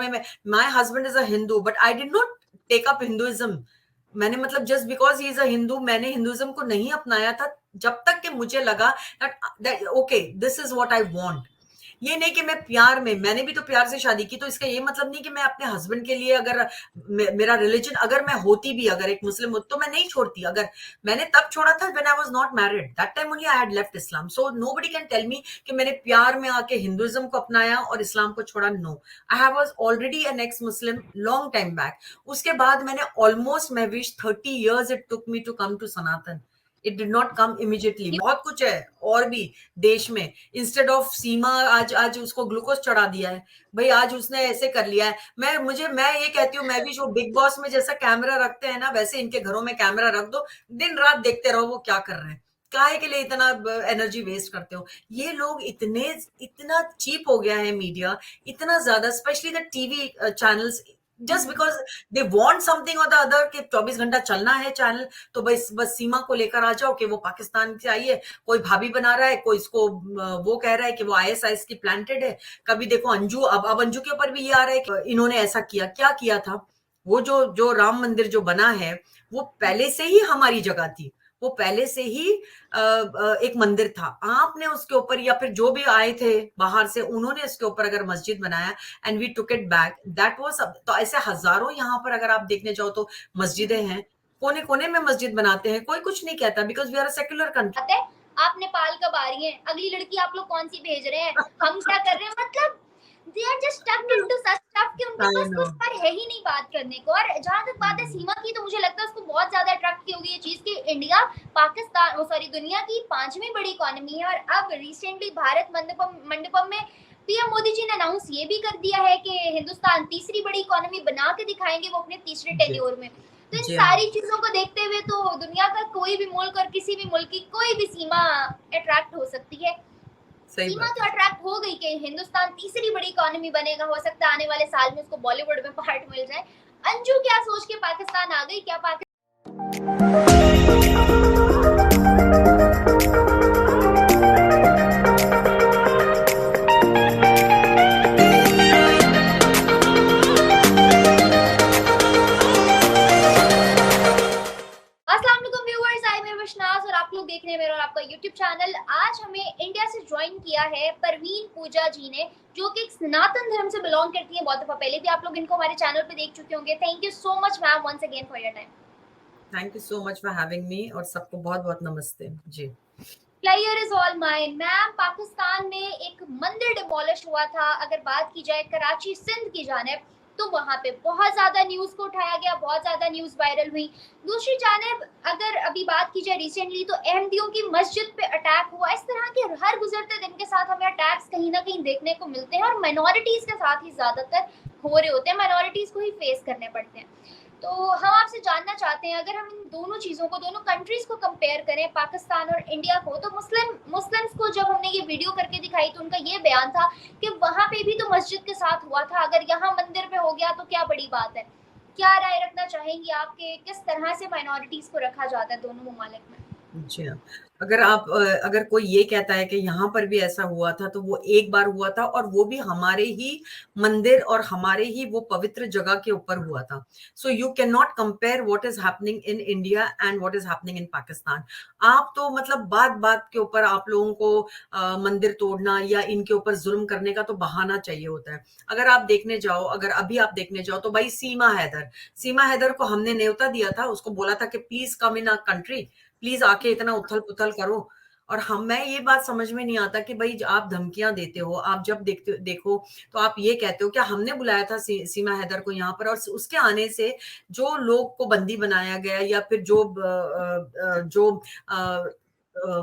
My husband is a Hindu but I did not take up Hinduism. मैंने मतलब just because he is a Hindu मैंने हिंदुइज्म को नहीं अपनाया था जब तक कि मुझे लगा that okay this is what I want. ये नहीं कि मैं प्यार में, मैंने भी तो प्यार से शादी की, तो इसका ये मतलब नहीं कि मैं अपने हस्बैंड के लिए अगर मेरा रिलीजन अगर मैं होती भी अगर एक मुस्लिम तो मैं नहीं छोड़ती। अगर मैंने तब छोड़ा था when I was not married, that time only I had left Islam. So nobody can tell me कि मैंने प्यार में आके हिंदुइज्म को अपनाया और इस्लाम को छोड़ा। No, I was already an ex Muslim long time back. उसके बाद मैंने ऑलमोस्ट मैं wish 30 years it took me to come to Sanatan. It did not come immediately. बहुत कुछ है और भी देश में। इंस्टेड ऑफ सीमा आज आज उसको ग्लूकोज चढ़ा दिया है भाई, आज उसने ऐसे कर लिया है। मैं ये कहती हूँ, मैं भी जो बिग बॉस में जैसा कैमरा रखते हैं ना वैसे इनके घरों में कैमरा रख दो, दिन रात देखते रहो वो क्या कर रहे हैं। काहे के लिए इतना एनर्जी वेस्ट करते हो? ये लोग इतना चीप हो गया है मीडिया, इतना ज्यादा, specially the TV channels, just because they want something और द अदर कि 24 घंटा चलना है चैनल, तो बस सीमा को लेकर आ जाओ कि वो पाकिस्तान से आई है, कोई भाभी बना रहा है, कोई इसको वो कह रहा है कि वो आईएसआईएस की प्लांटेड है। कभी देखो अंजू, अब अंजू के ऊपर भी ये आ रहा है कि इन्होंने ऐसा किया। क्या किया था? वो जो जो राम मंदिर जो बना है वो पहले से ही हमारी जगह थी, वो पहले से ही एक मंदिर था। आपने उसके ऊपर या फिर जो भी आए थे बाहर से उन्होंने इसके ऊपर अगर मस्जिद बनाया and we took it back, that was. तो ऐसे हजारों यहाँ पर अगर आप देखने जाओ तो मस्जिदें हैं, कोने कोने में मस्जिद बनाते हैं, कोई कुछ नहीं कहता because we are a secular country. आप नेपाल कब आ रही हैं, अगली लड़की आप लोग कौन सी भेज रहे हैं, हम क्या कर रहे हैं, मतलब they are just stuck into such stuff कि उनके पास कुछ पर है ही नहीं बात करने को। और जहां तक बात है सीमा की, तो मुझे लगता है उसको बहुत ज्यादा अट्रैक्ट की होगी ये चीज कि इंडिया पाकिस्तान सॉरी दुनिया की 5वीं बड़ी इकोनॉमी है। और अब रिसेंटली भारत मंडपम में पीएम मोदी जी ने अनाउंस ये भी कर दिया है कि हिंदुस्तान तीसरी बड़ी इकोनॉमी बना के दिखाएंगे वो अपने तीसरे टेन्योर में। तो इन सारी चीजों को देखते हुए तो दुनिया का कोई भी मुल्क और किसी भी मुल्क की कोई भी सीमा अट्रैक्ट हो सकती है। सीमा तो अट्रैक्ट हो गई कि हिंदुस्तान तीसरी बड़ी इकोनॉमी बनेगा, हो सकता है आने वाले साल में उसको बॉलीवुड में पार्ट मिल जाए। अंजू क्या सोच के पाकिस्तान आ गई, क्या और आप लोग देख रहे हैं मेरा और आपका YouTube चैनल। आज हमें इंडिया से ज्वाइन किया है परवीन पूजा जी ने, जो कि सनातन धर्म से बिलोंग करती है। बहुत दफा पहले भी आप लोग इनको हमारे चैनल पे देख चुके होंगे। Thank you so much ma'am once again for your time. Thank you so much for having me और सबको बहुत बहुत नमस्ते जी। Player is all mine. Ma'am, Pakistan में एक मंदिर डिमोलिश हुआ था, अगर बात की जाए कराची सिंध की जानिब, तो वहां पे बहुत ज्यादा न्यूज को उठाया गया, बहुत ज्यादा न्यूज वायरल हुई। दूसरी जानिब अगर अभी बात की जाए रिसेंटली, तो अहमदियों की मस्जिद पे अटैक हुआ। इस तरह के हर गुजरते दिन के साथ हमें अटैक्स कहीं ना कहीं देखने को मिलते हैं और माइनॉरिटीज के साथ ही ज्यादातर हो रहे होते हैं, माइनॉरिटीज को ही फेस करने पड़ते हैं। तो हम आपसे जानना चाहते हैं, अगर हम इन दोनों चीजों को, दोनों कंट्रीज को कंपेयर करें, पाकिस्तान और इंडिया को, तो मुस्लिम्स को जब हमने ये वीडियो करके दिखाई तो उनका ये बयान था कि वहां पे भी तो मस्जिद के साथ हुआ था, अगर यहाँ मंदिर पे हो गया तो क्या बड़ी बात है। क्या राय रखना चाहेंगी आपके, किस तरह से माइनॉरिटीज को रखा जाता है दोनों ममालिक में? जी हाँ, अगर कोई ये कहता है कि यहाँ पर भी ऐसा हुआ था तो वो एक बार हुआ था और वो भी हमारे ही मंदिर और हमारे ही वो पवित्र जगह के ऊपर हुआ था। So you can not compare what is happening in India and what is happening इन पाकिस्तान। आप तो मतलब बात बात के ऊपर आप लोगों को मंदिर तोड़ना या इनके ऊपर जुल्म करने का तो बहाना चाहिए होता है। अगर अभी आप देखने जाओ तो भाई सीमा हैदर को हमने न्योता दिया था, उसको बोला था कि please come in a country, please आके इतना उथल पुथल करो। और मैं ये बात समझ में नहीं आता कि भाई आप धमकियां देते हो, आप जब देखो तो आप ये कहते हो क्या हमने बुलाया था सीमा हैदर को यहाँ पर, और उसके आने से जो लोग को बंदी बनाया गया या फिर जो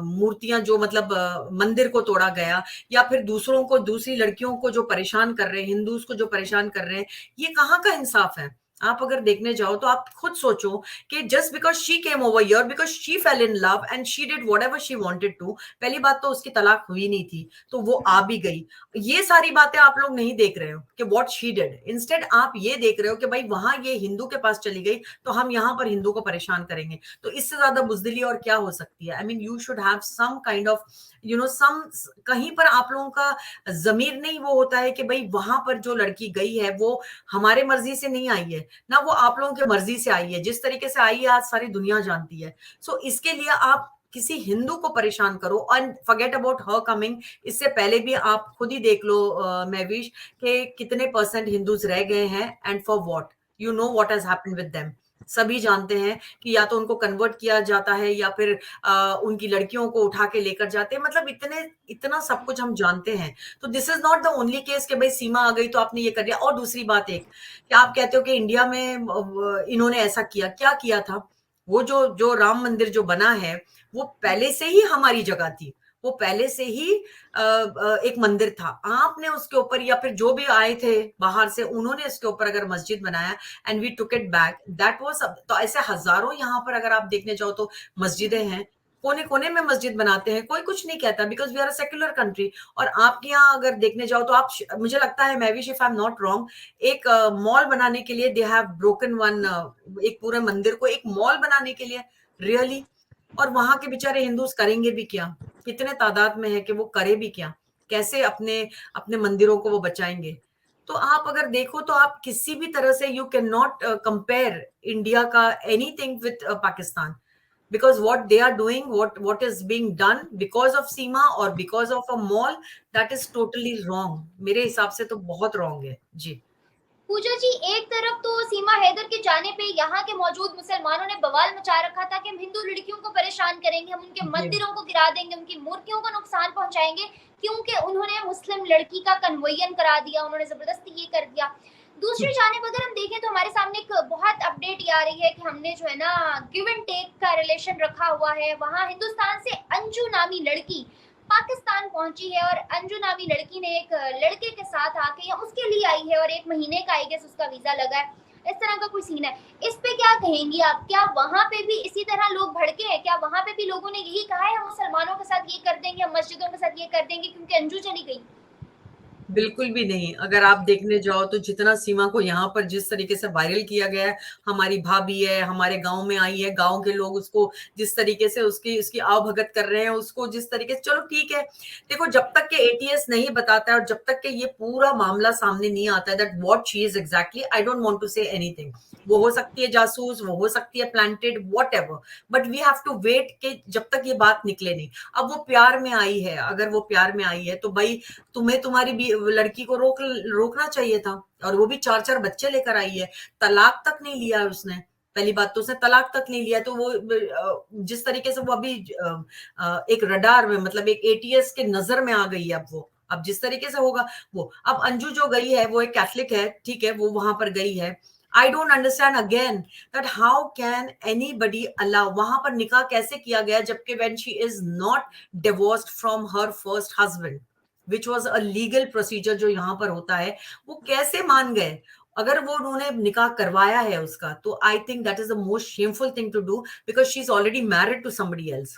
मूर्तियां जो मतलब मंदिर को तोड़ा गया या फिर दूसरी लड़कियों को जो परेशान कर रहे हैं, हिंदूज को जो परेशान कर रहे हैं, ये कहाँ का इंसाफ है? आप अगर देखने जाओ तो आप खुद सोचो कि just because she came over here, because she fell in love and she did whatever she wanted to, पहली बात तो उसकी तलाक हुई नहीं थी, तो वो आ भी गई। ये सारी बातें आप लोग नहीं देख रहे हो कि व्हाट शी डिड, इंस्टेड आप ये देख रहे हो कि भाई वहां ये हिंदू के पास चली गई तो हम यहाँ पर हिंदू को परेशान करेंगे। तो इससे ज्यादा बुजदिली और क्या हो सकती है? I mean you should have some kind of some, कहीं पर आप लोगों का जमीर नहीं वो होता है कि भाई वहां पर जो लड़की गई है वो हमारे मर्जी से नहीं आई है ना, वो आप लोगों की मर्जी से आई है, जिस तरीके से आई है आज सारी दुनिया जानती है। सो इसके लिए आप किसी हिंदू को परेशान करो and forget about her coming. इससे पहले भी आप खुद ही देख लो महविश कि कितने परसेंट हिंदूज रह गए हैं and for what, you know what has happened with them. सभी जानते हैं कि या तो उनको कन्वर्ट किया जाता है या फिर उनकी लड़कियों को उठा के लेकर जाते हैं, मतलब इतना सब कुछ हम जानते हैं। तो this is not the only case कि भाई सीमा आ गई तो आपने ये कर दिया। और दूसरी बात एक कि आप कहते हो कि इंडिया में इन्होंने ऐसा किया, क्या किया था? वो जो जो राम मंदिर जो बना है वो पहले से ही हमारी जगह थी, वो पहले से ही एक मंदिर था। आपने उसके ऊपर या फिर जो भी आए थे बाहर से उन्होंने इसके ऊपर अगर मस्जिद बनाया and we took it back, that was. तो ऐसे हजारों यहाँ पर अगर आप देखने जाओ तो मस्जिदें हैं, कोने कोने में मस्जिद बनाते हैं, कोई कुछ नहीं कहता, because we are a secular country. और आपके यहाँ अगर देखने जाओ तो आप, मुझे लगता है मैविश if I am not wrong, एक मॉल बनाने के लिए दे हैव ब्रोकन वन, एक पूरे मंदिर को एक मॉल बनाने के लिए, रियली? और वहां के बेचारे हिंदूज करेंगे भी क्या? कितने तादाद में है कि वो करे भी क्या? कैसे अपने अपने मंदिरों को वो बचाएंगे? तो आप अगर देखो तो आप किसी भी तरह से you can not compare India का anything with Pakistan, because what they are doing, what is being done because of सीमा और because of a mall, that is totally wrong। मेरे हिसाब से तो बहुत wrong है जी। पूजा जी, एक तरफ तो सीमा हैदर के जाने पे यहाँ के मौजूद मुसलमानों ने बवाल मचा रखा था कि हम हिंदू लड़कियों को परेशान करेंगे, हम उनके जी मंदिरों को गिरा देंगे, उनकी मूर्तियों को नुकसान पहुंचाएंगे, क्योंकि उन्होंने मुस्लिम लड़की का कन्वयन करा दिया, उन्होंने जबरदस्ती ये कर दिया। दूसरी जानिब अगर हम देखें तो हमारे सामने एक बहुत अपडेट ये आ रही है कि हमने जो है ना गिव एंड टेक का रिलेशन रखा हुआ है। वहाँ हिंदुस्तान से अंजू नामी लड़की पाकिस्तान पहुंची है और अंजू नामी लड़की ने एक लड़के के साथ आके या उसके लिए आई है और 1 महीने का आई गेस उसका वीजा लगा है, इस तरह का कोई सीन है। इस पे क्या कहेंगी आप? क्या वहां पे भी इसी तरह लोग भड़के हैं? क्या वहां पे भी लोगों ने यही कहा है हम मुसलमानों के साथ ये कर देंगे, हम मस्जिदों के साथ ये कर देंगे क्योंकि अंजू चली गई? बिल्कुल भी नहीं। अगर आप देखने जाओ तो जितना सीमा को यहाँ पर जिस तरीके से वायरल किया गया है, हमारी भाभी है, हमारे गांव में आई है, गांव के लोग उसको जिस तरीके से उसकी उसकी आवभगत कर रहे हैं, उसको जिस तरीके से, चलो ठीक है। देखो जब तक के एटीएस नहीं बताता है और जब तक के ये पूरा मामला सामने नहीं आता है that what she is exactly, I don't want to say anything. वो हो सकती है जासूस, वो हो सकती है planted, whatever, but we have to wait कि जब तक ये बात निकले नहीं। अब वो प्यार में आई है, अगर वो प्यार में आई है तो भाई तुम्हें तुम्हारी लड़की को रोकना चाहिए था। और वो भी 4-4 बच्चे लेकर आई है, तलाक तक नहीं लिया है उसने। पहली बात तो उसने तलाक तक नहीं लिया, तो वो जिस तरीके से वो अभी एक रडार में, मतलब एक एटीएस के नजर में आ गई है। अब वो अब जिस तरीके से होगा वो, अब अंजू जो गई है वो एक कैथलिक है, ठीक है, वो वहां पर गई है। I don't understand again that how can anybody allow, वहां पर निकाह कैसे किया गया जबकि when she is not divorced from her first husband, which was a legal procedure जो यहाँ पर होता है, वो कैसे मान गए? अगर वो उन्होंने निकाह करवाया है उसका, तो I think that is the most shameful thing to do, because she is already married to somebody else.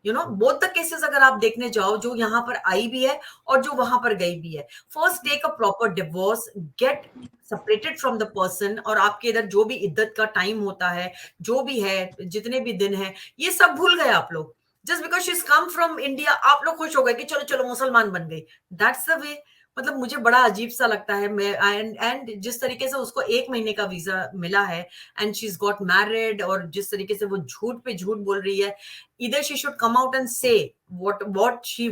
Both the cases अगर आप देखने जाओ, जो यहाँ पर आई भी है और जो वहां पर गई भी है, first take a proper divorce, get separated from the person. और आपके इधर जो भी इद्दत का टाइम होता है, जो भी है, जितने भी दिन है, ये सब भूल गए आप लोग। Just because she is come from India, आप लोग खुश हो गए कि चलो चलो मुसलमान बन गई। That's the way. मतलब मुझे बड़ा अजीब सा लगता है। मैं एंड जिस तरीके से उसको 1 महीने का वीजा मिला है and she is got married, और जिस तरीके से वो झूठ पे झूठ बोल रही है, इधर she should come out and से what she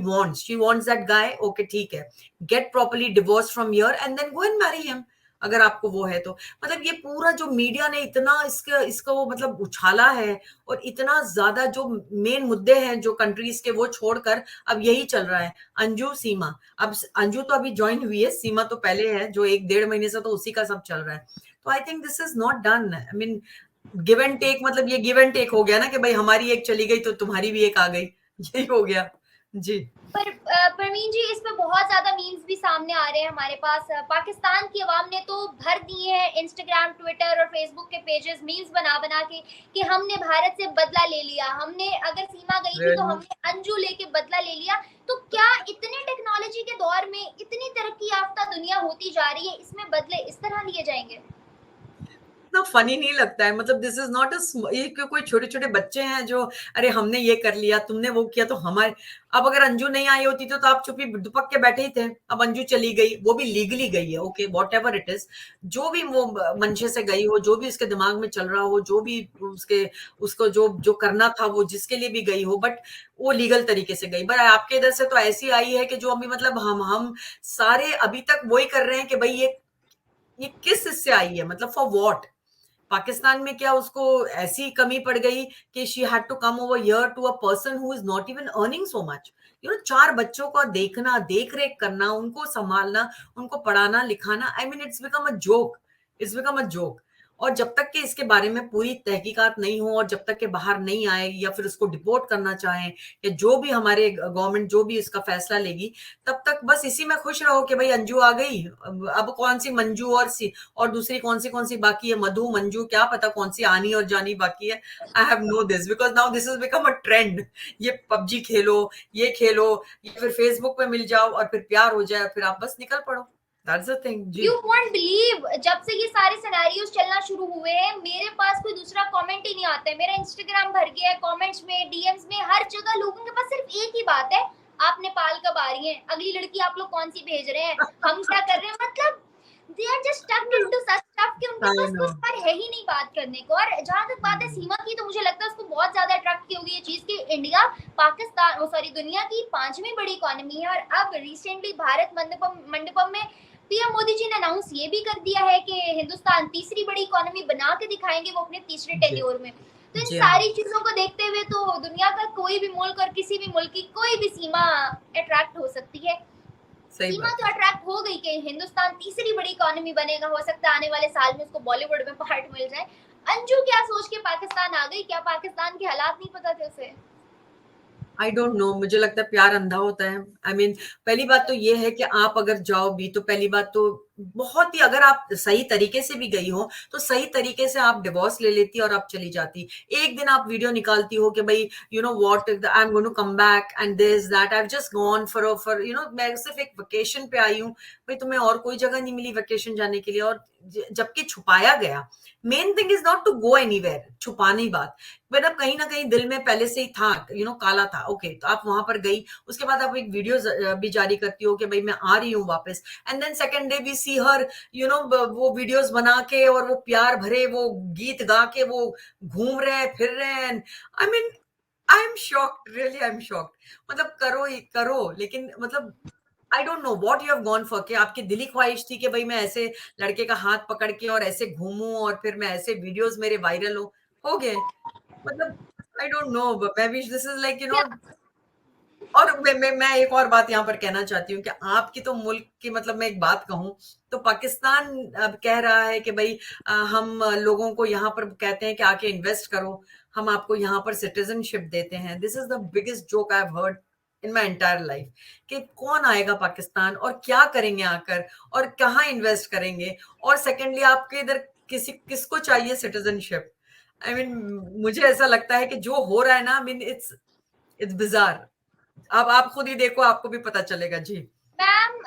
wants that guy, okay ठीक है, get properly divorced from here and then go and marry him, अगर आपको वो है तो। मतलब ये पूरा जो मीडिया ने इतना इसका वो मतलब उछाला है, और इतना ज्यादा जो मेन मुद्दे हैं जो कंट्रीज के, वो छोड़कर अब यही चल रहा है। अंजू सीमा, अब अंजू तो अभी ज्वाइन हुई है, सीमा तो पहले है, जो 1-1.5 महीने से तो उसी का सब चल रहा है। तो I think this is not done. I mean give and take, मतलब ये गिव एंड टेक हो गया ना कि भाई हमारी एक चली गई तो तुम्हारी भी एक आ गई, यही हो गया। जी। पर प्रवीण जी, इस पे बहुत ज्यादा मीम्स भी सामने आ रहे हैं हमारे पास। पाकिस्तान की आवाम ने तो भर दिए हैं इंस्टाग्राम, ट्विटर और फेसबुक के पेजेस मीम्स बना बना के कि हमने भारत से बदला ले लिया, हमने अगर सीमा गई थी तो Really? हमने अंजू लेके बदला ले लिया। तो क्या इतने टेक्नोलॉजी के दौर में इतनी तरक्की याफ्ता दुनिया होती जा रही है, इसमें बदले इस तरह लिए जाएंगे? इतना फनी नहीं लगता है, मतलब दिस इज नॉट ये कोई छोटे छोटे बच्चे हैं जो अरे हमने ये कर लिया, तुमने वो किया, तो हमारे अब अगर अंजू नहीं आई होती तो आप चुपी दुपक के बैठे ही थे। अब अंजू चली गई, वो भी लीगली गई है, okay what ever it is, जो भी वो मंशे से गई हो, जो भी उसके दिमाग में चल रहा हो, जो भी उसके उसको जो जो करना था वो जिसके लिए भी गई हो, बट वो लीगल तरीके से गई। बट आपके इधर से तो ऐसी आई है कि जो अभी मतलब हम सारे अभी तक वही कर रहे हैं कि भाई ये किस इससे आई है, मतलब फॉर वॉट। पाकिस्तान में क्या उसको ऐसी कमी पड़ गई कि she had to come over here to a person who is not even earning so much. You know 4 बच्चों का देखना, देख रेख करना, उनको संभालना, उनको पढ़ाना लिखाना, I mean it's become a joke, it's become a joke. और जब तक कि इसके बारे में पूरी तहकीकात नहीं हो और जब तक के बाहर नहीं आए या फिर उसको डिपोर्ट करना चाहें या जो भी हमारे गवर्नमेंट जो भी इसका फैसला लेगी, तब तक बस इसी में खुश रहो कि भाई अंजू आ गई। अब कौन सी मंजू और दूसरी कौन सी बाकी है, मधु मंजू, क्या पता कौन सी आनी और जानी बाकी है। I have no this because now this is become a trend. ये पबजी खेलो, ये खेलो, या फिर फेसबुक पे मिल जाओ और फिर प्यार हो जाए और फिर आप बस निकल पड़ो। दैट्स द थिंग जी। यू वॉन्ट बिलीव, जब से ये सारे सिनेरियोज चलना शुरू हुए हैं मेरे पास कोई दूसरा कमेंट ही नहीं आता है। मेरा इंस्टाग्राम भर गया है कमेंट्स में, डीएम्स में, हर जगह लोगों के पास सिर्फ एक ही बात है, आप नेपाल कब आ रही हैं, अगली लड़की आप लोग कौन सी भेज रहे हैं, हम क्या कर रहे हैं। मतलब they are just stuck into such stuff कि उनके आई पास नो। कुछ पर है ही नहीं बात करने को। और जहां तक बात है सीमा की, तो मुझे लगता है उसको बहुत ज्यादा अट्रैक्ट की होगी ये चीज कि इंडिया पाकिस्तान सॉरी दुनिया की 5वीं बड़ी इकोनॉमी है। और अब रिसेंटली भारत मंडपम में पीएम मोदी जी ने अनाउंस ये भी कर दिया है कि हिंदुस्तान तीसरी बड़ी इकोनॉमी बना के दिखाएंगे वो अपने तीसरे जी। टेन्योर में। तो इन जी हाँ। सारी चीजों को देखते हुए तो दुनिया का कोई भी मुल्क और किसी भी मुल्क की कोई भी सीमा अट्रैक्ट हो सकती है। सही सीमा बात तो है। अट्रैक्ट हो गई कि हिंदुस्तान तीसरी बड़ी इकोनॉमी बनेगा, हो सकता है आने वाले साल में उसको बॉलीवुड में पार्ट मिल जाए। अंजू क्या सोच के पाकिस्तान आ गई, क्या पाकिस्तान के हालात नहीं पता थे उसे? आई डोंट नो, मुझे लगता है प्यार अंधा होता है। आई मीन पहली बात तो ये है कि आप अगर जाओ भी तो पहली बात तो बहुत ही, अगर आप सही तरीके से भी गई हो तो सही तरीके से आप डिवोर्स ले लेती और आप चली जाती। एक दिन आप वीडियो निकालती हो कि भाई you know what I am going to come back and this that I have just gone for you know, मैं सिर्फ एक वेकेशन पे आई हूँ। भाई तुम्हें और कोई जगह नहीं मिली वेकेशन जाने के लिए, और जबकि छुपाया गया। Main thing is not to go anywhere, छुपानी बात, मतलब कहीं ना कहीं दिल में पहले से ही था, यू नो काला था। ओके, तो आप वहां पर गई, उसके बाद आप एक वीडियो भी जारी करती हो कि भाई मैं आ रही हूँ वापस, and then second day we see her, you know वो वीडियोस बना के और वो प्यार भरे वो गीत गा के वो घूम रहे हैं फिर रहे हैं। I mean I am shocked, really I am shocked. मतलब करो ही करो, लेकिन मतलब आई don't know what you have gone for, कि आपकी दिली ख्वाहिश थी कि भाई मैं ऐसे लड़के का हाथ पकड़ के और ऐसे घूमूं और फिर मैं ऐसे वीडियोस मेरे वायरल हो गए। मतलब आई डोंट नो, मैं भी this is like you know. और मैं एक और बात यहाँ पर कहना चाहती हूँ कि आपकी तो मुल्क की, मतलब मैं एक बात कहूँ तो पाकिस्तान अब कह रहा है कि भाई हम लोगों को यहाँ पर कहते हैं कि आके इन्वेस्ट करो, हम आपको यहाँ पर सिटीजनशिप देते हैं। This is the biggest joke I have heard in my entire life, कि कौन आएगा पाकिस्तान और क्या करेंगे आकर और कहाँ इन्वेस्ट करेंगे। और सेकेंडली आपके इधर किसको चाहिए सिटीजनशिप। आई मीन मुझे ऐसा लगता है कि जो हो रहा है ना, आई मीन इट्स बिजार। अब आप खुद ही देखो, आपको भी पता चलेगा जी। Ma'am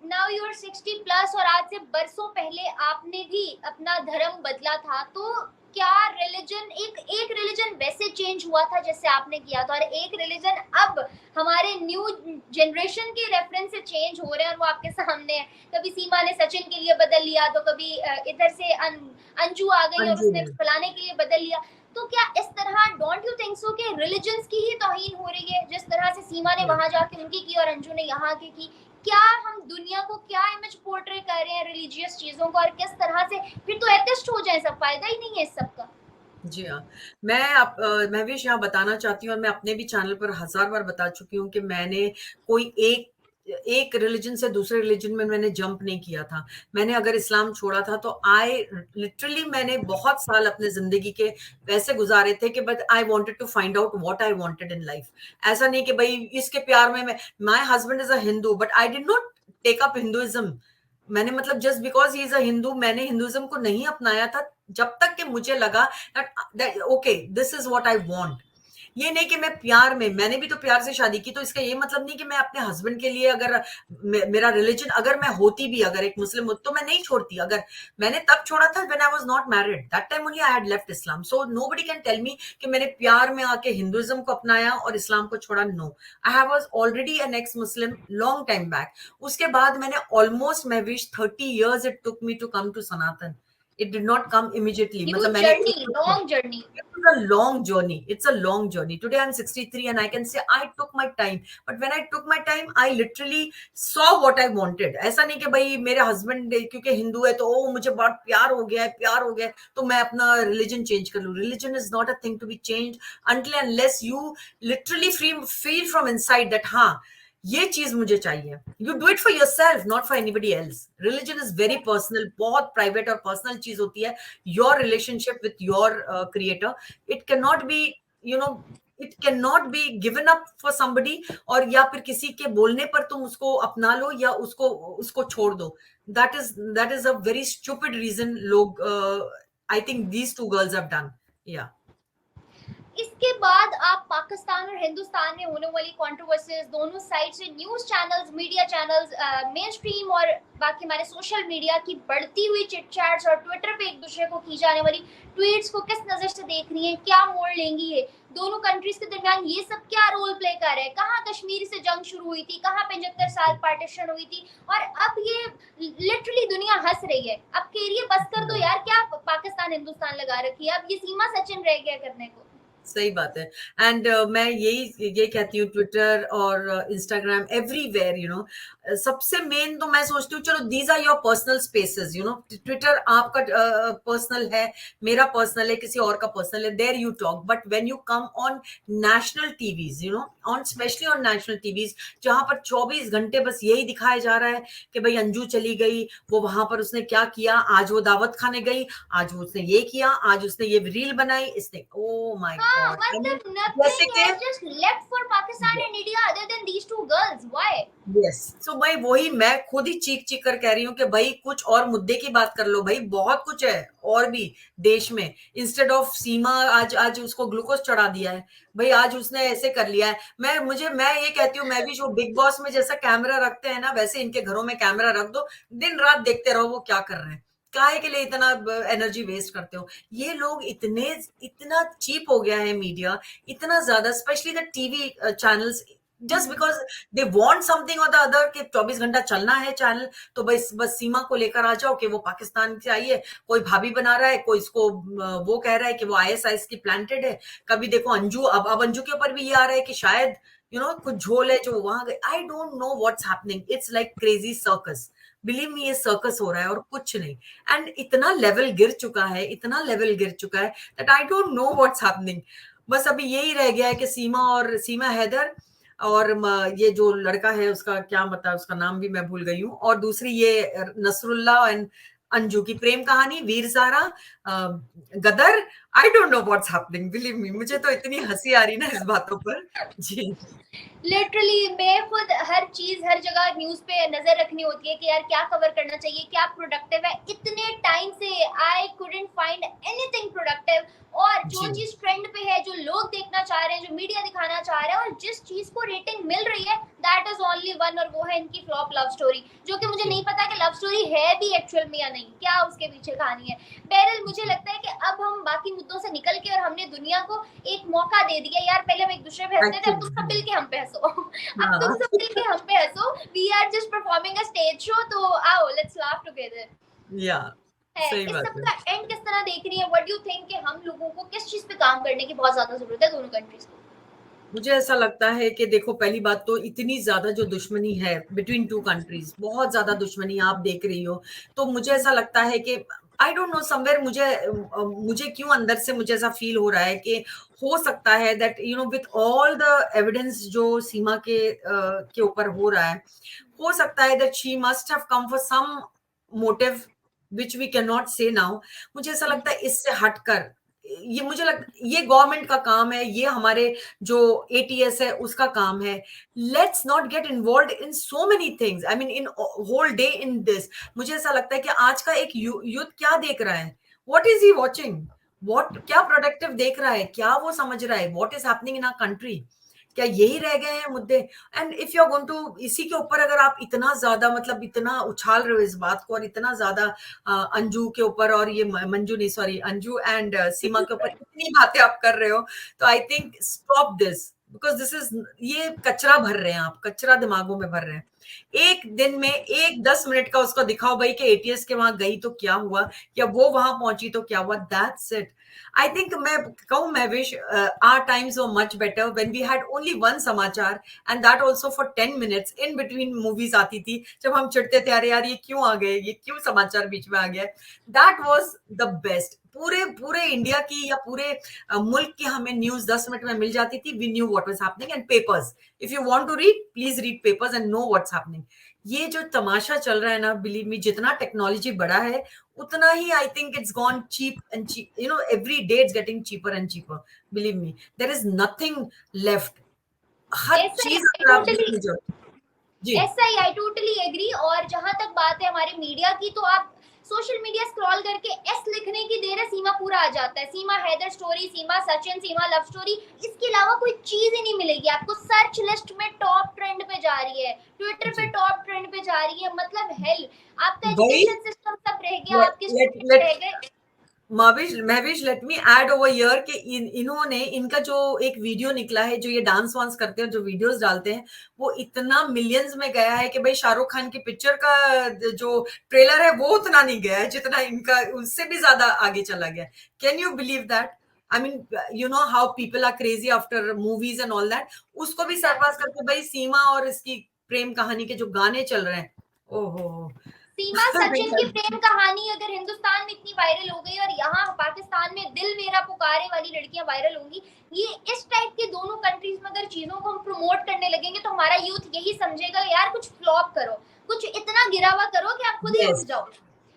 now you are 60 plus और आज से बरसों पहले आपने भी अपना धर्म बदला था। तो क्या रिलीजन एक रिलीजन वैसे चेंज हुआ था जैसे आपने किया था, और एक रिलीजन अब हमारे न्यू जनरेशन के रेफरेंस से चेंज हो रहे हैं और वो आपके सामने है। कभी सीमा ने सचिन के लिए बदल लिया, तो कभी इधर से अंजू आ गई और अंजू उसने ने। फलाने के लिए बदल लिया। तो क्या इस तरह डोंट यू थिंक सो कि रिलीजन्स की ही तौहीन हो रही है, जिस तरह से सीमा ने वहां जाके उनकी की और अंजू ने यहाँ की? क्या हम दुनिया को क्या इमेज पोर्ट्रे कर रहे हैं रिलीजियस चीजों को, और किस तरह से फिर तो एथिस्ट हो जाए सब, फायदा ही नहीं है इस सब का। जी हाँ। मैं भी यहाँ बताना चाहती हूँ और मैं अपने भी चैनल पर हजार बार बता चुकी हूँ कि मैंने कोई एक एक रिलीजन से दूसरे रिलीजन में मैंने जंप नहीं किया था। मैंने अगर इस्लाम छोड़ा था तो आई लिटरली मैंने बहुत साल अपने जिंदगी के वैसे गुजारे थे कि but I wanted to find out what I wanted in life. ऐसा नहीं कि भाई इसके प्यार में मैं, my husband is a Hindu but I did not take up Hinduism. मैंने मतलब just because he is a Hindu मैंने हिंदुइज्म को नहीं अपनाया था जब तक कि मुझे लगा that okay this is what I want. ये नहीं कि मैं प्यार में, मैंने भी तो प्यार से शादी की, तो इसका ये मतलब नहीं कि मैं अपने हस्बैंड के लिए अगर मेरा रिलीजन अगर मैं होती भी अगर एक मुस्लिम होती तो मैं नहीं छोड़ती। अगर मैंने तब छोड़ा था when I was not married, that time only I had left Islam. So nobody can tell me कि मैंने प्यार में आके हिंदुइज्म को अपनाया और इस्लाम को छोड़ा। No, I was already an ex Muslim long time back. उसके बाद मैंने ऑलमोस्ट, मैं wish 30 years it took me to come to Sanatan. It did not come immediately, मतलब मैंने long journey. It was a long journey. It's a long journey. Today I'm 63 and I can say I took my time. But when I took my time, I literally saw what I wanted. ऐसा नहीं कि भाई मेरे husband क्योंकि हिंदू है तो ओ मुझे बहुत प्यार हो गया है, प्यार हो गया है तो मैं अपना रिलीजन चेंज कर लूं। Religion is not a thing to be change until unless you literally feel from inside that हाँ ये चीज मुझे चाहिए। You do it for your self, not for anybody else. Religion is very personal, बहुत private और personal चीज होती है। Your relationship with your creator, it can not be, you know, it can not be given up for somebody, और या फिर किसी के बोलने पर तुम उसको अपना लो या उसको उसको छोड़ दो। That is a very stupid reason लोग, I think these two girls have done. या इसके बाद आप पाकिस्तान और हिंदुस्तान में होने वाली कंट्रोवर्सीज, दोनों साइड से news channels, media channels, main stream और बाकी हमारे सोशल मीडिया की बढ़ती हुई चिट चैट्स और ट्विटर पे एक दूसरे को की जाने वाली ट्वीट्स को किस नजर से देख रही है, क्या मोड़ लेंगी ये दोनों कंट्रीज के दरमियान, ये सब क्या रोल प्ले कर रहे हैं? कहाँ कश्मीर से जंग शुरू हुई थी, कहाँ 75 साल पार्टीशन हुई थी, और अब ये लिटरली दुनिया हंस रही है। अब कह बस कर दो यार, क्या पाकिस्तान हिंदुस्तान लगा रखी है, अब ये सीमा सचिन रह गया करने को। सही बात है। एंड मैं ये कहती हूँ, ट्विटर और इंस्टाग्राम एवरीवेयर, यू नो, सबसे मेन तो मैं सोचती हूँ चलो these are your personal spaces, you know. Twitter आपका पर्सनल है, मेरा पर्सनल है, किसी और का पर्सनल है, there you talk. But when you come on national TVs, you know, on specially on national TVs, जहां पर 24 घंटे बस यही दिखाया जा रहा है कि भाई अंजू चली गई, वो वहां पर उसने क्या किया, आज वो दावत खाने गई, आज वो उसने ये किया, आज उसने ये रील बनाई, इसने, ओ माय गॉड, मतलब जैसे nothing कि has just left for Pakistan and India other than these two girls. Why? Yes. So भाई वही मैं खुद ही चीख चीख कर कह रही हूँ कि भाई कुछ और मुद्दे की बात कर लो भाई, बहुत कुछ है और भी देश में। इंस्टेड ऑफ सीमा आज उसको ग्लूकोज चढ़ा दिया है भाई, आज उसने ऐसे कर लिया है। मैं ये कहती हूँ, मैं भी जो बिग बॉस में जैसा कैमरा रखते हैं ना, वैसे इनके घरों में कैमरा रख दो, दिन रात देखते रहो वो क्या कर रहे हैं। काहे के लिए इतना एनर्जी वेस्ट करते हो? ये लोग इतना चीप हो गया है मीडिया, इतना ज्यादा, specially the TV channels, just because they want something और द अदर, कि 24 घंटा चलना है चैनल, तो बस सीमा को लेकर आ जाओ कि वो पाकिस्तान से आई है, कोई भाभी बना रहा है, कोई इसको वो कह रहा है कि वो आईएसआईएस की प्लांटेड है। कभी देखो अंजू, अब अंजू के ऊपर भी ये आ रहा है कि शायद यू नो कुछ झोल है जो वहां गए। आई don't know what's happening, it's like crazy circus. Believe me, ये सर्कस हो रहा है और कुछ नहीं। एंड इतना लेवल गिर चुका है, इतना लेवल गिर चुका है that I don't know what's happening. बस अभी यही रह गया है कि सीमा हैदर और ये जो लड़का है उसका क्या बता, उसका नाम भी मैं भूल गई हूँ, और दूसरी ये नसरुल्ला एंड अंजू की प्रेम कहानी, Veer Zaara, Gadar. I don't know what's happening, believe me, मुझे तो इतनी हंसी आ रही ना इस बातों पर। जी लिटरली मैं खुद हर चीज हर जगह न्यूज पे नजर रखनी होती है कि यार क्या कवर करना चाहिए, क्या प्रोडक्टिव है। इतने टाइम से I couldn't find anything productive, और जो जी चीज ट्रेंड पे है, जो लोग देखना चाह रहे हैं, जो मीडिया दिखाना चाह रहा है, और जिस चीज को रेटिंग मिल रही है, दैट इज ओनली वन, और वो है इनकी फ्लॉप लव स्टोरी, जो कि मुझे नहीं पता कि लव स्टोरी है भी एक्चुअल में या नहीं, क्या उसके पीछे कहानी है। बहरहाल मुझे लगता है कि अब हम बाकी मुद्दों से निकल के, और हमने दुनिया को एक मौका दे दिया यार, पहले हम एक दूसरे पे हंसते थे, अब तुम सब मिल के हम पे हंसो। अब तुम सब मिल के हम पे हंसो, we are just performing a stage show, तो आओ लेट्स लाफ टुगेदर। या सही इस बात सब है। का एंड किस तरह देख रही है? व्हाट डू यू थिंक कि हम लोगों को किस चीज पे काम करने की बहुत ज्यादा जरूरत है दोनों कंट्रीज को? मुझे ऐसा लगता है कि देखो, पहली बात तो इतनी ज्यादा जो दुश्मनी है बिटवीन टू कंट्रीज, बहुत ज्यादा दुश्मनी आप देख रही हो, तो मुझे ऐसा लगता है कि आई डोंट नो समवेयर मुझे क्यों अंदर से मुझे ऐसा फील हो रहा है कि हो सकता है that you know with all the evidence जो सीमा के ऊपर हो रहा है, हो सकता है that she must have come for some motive which we can not say now. मुझे ऐसा लगता है इससे हटकर ये मुझे लगता ये गवर्नमेंट का काम है, ये हमारे जो एटीएस है उसका काम है। Let's not get involve in so many things, I mean in whole day in this. मुझे ऐसा लगता है कि आज का एक यूथ क्या देख रहा है, what is he watching, what क्या प्रोडक्टिव देख रहा है, क्या वो समझ रहा है, what is happening in our country, क्या यही रह गए हैं मुद्दे। And if you are going to इसी के ऊपर अगर आप इतना ज्यादा मतलब इतना उछाल रहे हो इस बात को और इतना ज्यादा अंजू के ऊपर और ये मंजू नहीं सॉरी अंजू एंड सीमा के ऊपर इतनी बातें आप कर रहे हो, तो I think stop this because this is ये कचरा भर रहे हैं आप, कचरा दिमागों में भर रहे हैं। एक दिन में एक 10 मिनट का उसको दिखाओ भाई कि एटीएस के वहां गई तो क्या हुआ, या वो वहां पहुंची तो क्या हुआ, दैट्स इट। आई थिंक मैं कहूँ मैं wish our times were much better when we had only one समाचार and that also for 10 minutes in between movies आती थी, जब हम चिढ़ते थे अरे यार ये क्यों आ गए, ये क्यों समाचार बीच में आ गया। That was the best. पूरे पूरे इंडिया की या पूरे मुल्क की हमें न्यूज 10 मिनट में मिल जाती थी। We knew what was happening and papers, if you want to read please read papers and know what's happening. ये जो तमाशा चल रहा है ना, बिलीव मी जितना टेक्नोलॉजी बढ़ा है उतना ही I think it's gone cheap and cheap, you know every day it's getting cheaper and cheaper. Believe me there is nothing left. हर ऐसा चीज ही अगर आप टोटली देखने जाओ जी ऐसा ही आई टोटली एग्री। और जहां तक बात है हमारे मीडिया की, तो आप सोशल मीडिया स्क्रॉल करके एस लिखने की देर है, सीमा पूरा आ जाता है। सीमा हैदर स्टोरी, सीमा सचिन, सीमा लव स्टोरी, इसके अलावा कोई चीज ही नहीं मिलेगी आपको। सर्च लिस्ट में टॉप ट्रेंड पे जा रही है, ट्विटर पे जी टॉप ट्रेंड पे जा रही है। मतलब हेल, आपका भाई एजुकेशन सिस्टम सब रह गया, आपके लेट स्टूडेंट्स रह लेट गए। Mahvish let me add over here कि इन्होंने इनका जो एक वीडियो निकला है, जो ये डांस वांस करते हैं जो वीडियोस डालते हैं, वो इतना मिलियंस में गया है कि भाई शाहरुख खान की पिक्चर का जो ट्रेलर है वो उतना नहीं गया है जितना इनका उससे भी ज्यादा आगे चला गया। Can you believe that? I mean you know how people are crazy after movies and all that, उसको भी सरपास करके भाई सीमा और इसकी प्रेम कहानी के जो गाने चल रहे हैं, ओहो। सीमा सचिन की प्रेम कहानी अगर हिंदुस्तान में इतनी वायरल हो गई और यहाँ पाकिस्तान में दिल मेरा पुकारे वाली लड़कियां वायरल होंगी, ये इस टाइप के दोनों कंट्रीज में अगर चीजों को हम प्रमोट करने लगेंगे तो हमारा यूथ यही समझेगा यार कुछ फ्लॉप करो, कुछ इतना गिरा हुआ करो कि आप खुद ही उठ जाओ।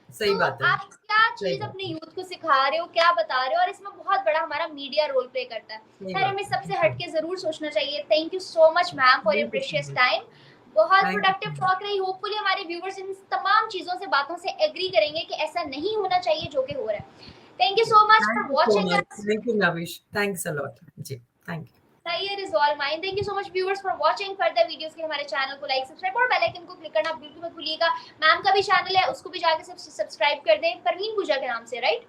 सही तो बात है, आप क्या सही चीज बात अपने यूथ को सिखा रहे हो, क्या बता रहे हो, और इसमें बहुत बड़ा हमारा मीडिया रोल प्ले करता है। सही खैर बात हमें है। सबसे हटके जरूर सोचना चाहिए। Thank you so much ma'am for your Thank you so precious much. Time. बहुत Thank you productive so much. Talk रही। होपफुली हमारे व्यूवर्स इन तमाम चीजों से, बातों से एग्री करेंगे कि ऐसा नहीं होना चाहिए जो कि हो रहा है। Thank you so much for Thank you so watching much. Us. Thank you, Navish. Thanks a lot. जी, thank you. Here is all mine. Thank you so much viewers for watching. Further videos के हमारे channel को like, subscribe और bell icon को click करना बिल्कुल मत भूलिएगा। मैम का भी चैनल है, उसको भी जाके सब्सक्राइब कर दें, परवीन पूजा के नाम से, राइट?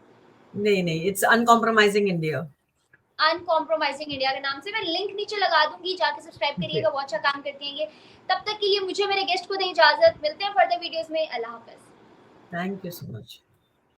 नहीं, it's uncompromising India. Uncompromising India के नाम से। मैं लिंक नीचे लगा दूंगी, जाके सब्सक्राइब करिएगा। बहुत अच्छा काम करती हैं ये। तब तक के लिए मुझे मेरे गेस्ट को दें इजाजत। मिलते हैं फर्दर वीडियोस में। अल्लाह हाफिज। Thank you so much.